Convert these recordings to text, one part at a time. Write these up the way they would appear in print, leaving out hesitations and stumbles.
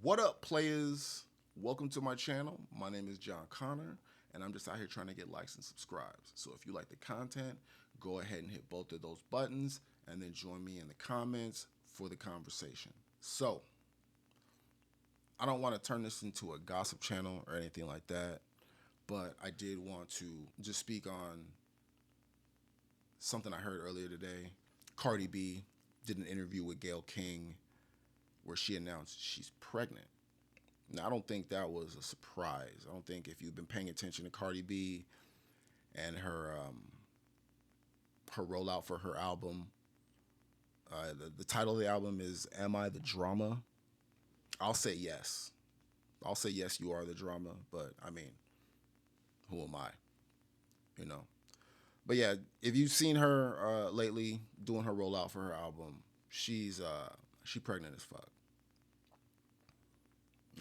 What up, players? Welcome to my channel. My name is John Connor, and I'm just out here trying to get likes and subscribes. So if you like the content, go ahead and hit both of those buttons, and then join me in the comments for the conversation. So, I don't want to turn this into a gossip channel or anything like that, but I did want to just speak on something I heard earlier today. Cardi B did an interview with Gayle King where she announced she's pregnant. Now, I don't think that was a surprise. I don't think if you've been paying attention to Cardi B and her rollout for her album, the title of the album is "Am I the Drama?" I'll say yes. I'll say yes. You are the drama, but I mean, who am I? You know. But yeah, if you've seen her lately doing her rollout for her album, she pregnant as fuck.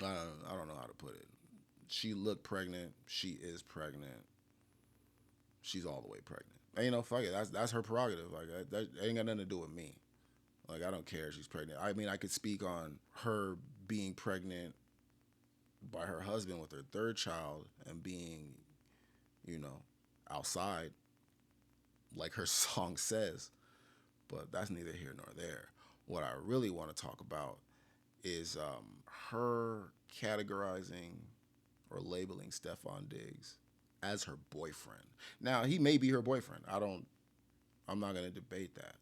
I don't know how to put it. She looked pregnant. She is pregnant. She's all the way pregnant. And fuck it. That's her prerogative. Like that ain't got nothing to do with me. Like I don't care if she's pregnant. I mean, I could speak on her being pregnant by her husband with her third child and being, you know, outside, like her song says. But that's neither here nor there. What I really want to talk about is her categorizing or labeling Stefan Diggs as her boyfriend. Now, he may be her boyfriend. I'm not going to debate that.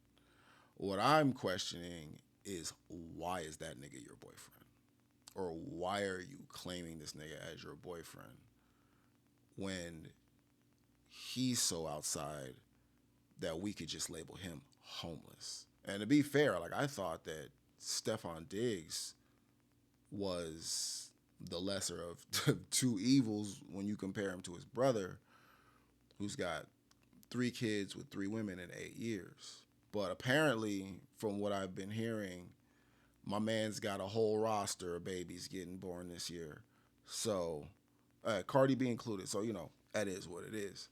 What I'm questioning is why is that nigga your boyfriend? Or why are you claiming this nigga as your boyfriend when he's so outside that we could just label him homeless? And to be fair, like I thought that Stefan Diggs was the lesser of two evils when you compare him to his brother, who's got 3 kids with 3 women in 8 years. But apparently, from what I've been hearing, my man's got a whole roster of babies getting born this year. So, Cardi B included. So, that is what it is.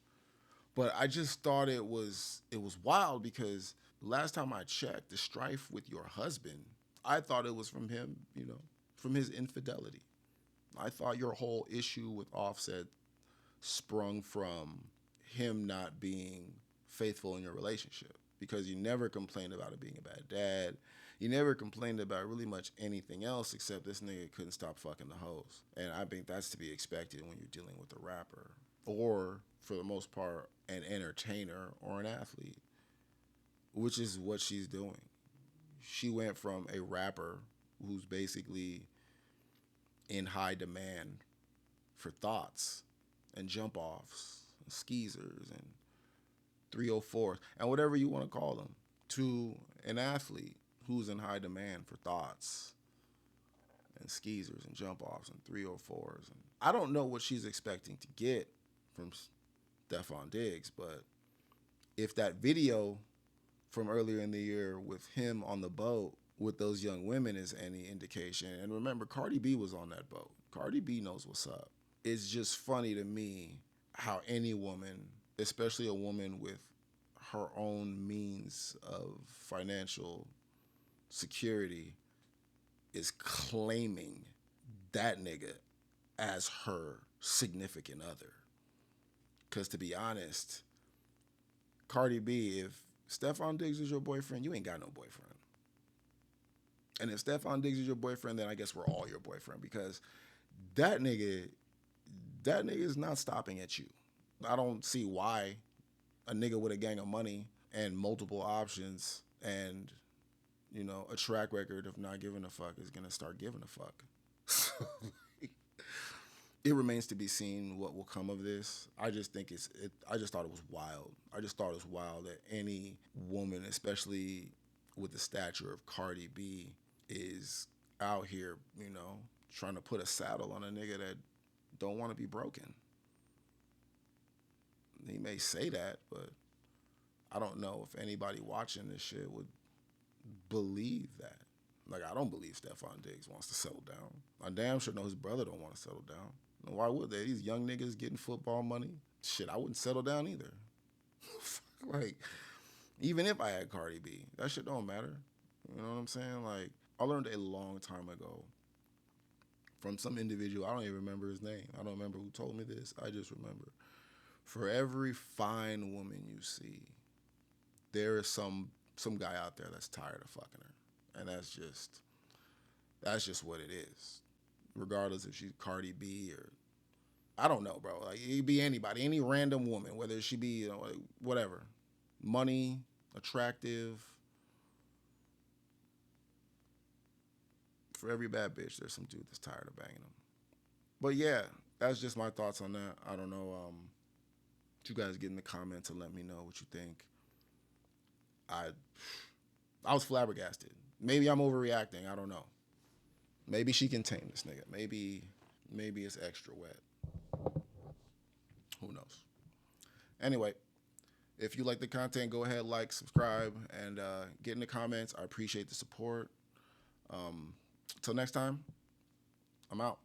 But I just thought it was wild because last time I checked, the strife with your husband, I thought it was from him, from his infidelity. I thought your whole issue with Offset sprung from him not being faithful in your relationship because you never complained about it being a bad dad. You never complained about really much anything else except this nigga couldn't stop fucking the hoes. And I think that's to be expected when you're dealing with a rapper or, for the most part, an entertainer or an athlete, which is what she's doing. She went from a rapper who's basically in high demand for thoughts and jump offs, and skeezers and 304s, and whatever you want to call them, to an athlete who's in high demand for thoughts and skeezers and jump offs and 304s. And I don't know what she's expecting to get from Stefan Diggs, but if that video from earlier in the year with him on the boat with those young women is any indication, and remember, Cardi B was on that boat. Cardi B knows what's up. It's just funny to me how any woman, especially a woman with her own means of financial security, is claiming that nigga as her significant other. Because to be honest, Cardi B, if Stefan Diggs is your boyfriend, you ain't got no boyfriend. And if Stefan Diggs is your boyfriend, then I guess we're all your boyfriend because that nigga, that nigga is not stopping at you. I don't see why a nigga with a gang of money and multiple options and, a track record of not giving a fuck is gonna start giving a fuck. It remains to be seen what will come of this. I just think I just thought it was wild. I just thought it was wild that any woman, especially with the stature of Cardi B, is out here, trying to put a saddle on a nigga that don't want to be broken. He may say that, but I don't know if anybody watching this shit would believe that. Like, I don't believe Stefan Diggs wants to settle down. I damn sure know his brother don't want to settle down. Why would they? These young niggas getting football money. Shit, I wouldn't settle down either. Like, even if I had Cardi B, that shit don't matter. You know what I'm saying? Like, I learned a long time ago from some individual. I don't even remember his name. I don't remember who told me this. I just remember, for every fine woman you see, there is some guy out there that's tired of fucking her, and that's just what it is. Regardless if she's Cardi B or I don't know, bro. Like it could be anybody, any random woman, whether she be like, whatever, money, attractive. For every bad bitch, there's some dude that's tired of banging them. But yeah, that's just my thoughts on that. I don't know. You guys get in the comments and let me know what you think. I I was flabbergasted. Maybe I'm overreacting. I don't know. Maybe she can tame this nigga. Maybe it's extra wet. Who knows? Anyway, if you like the content, go ahead, like, subscribe, and get in the comments. I appreciate the support. Till next time, I'm out.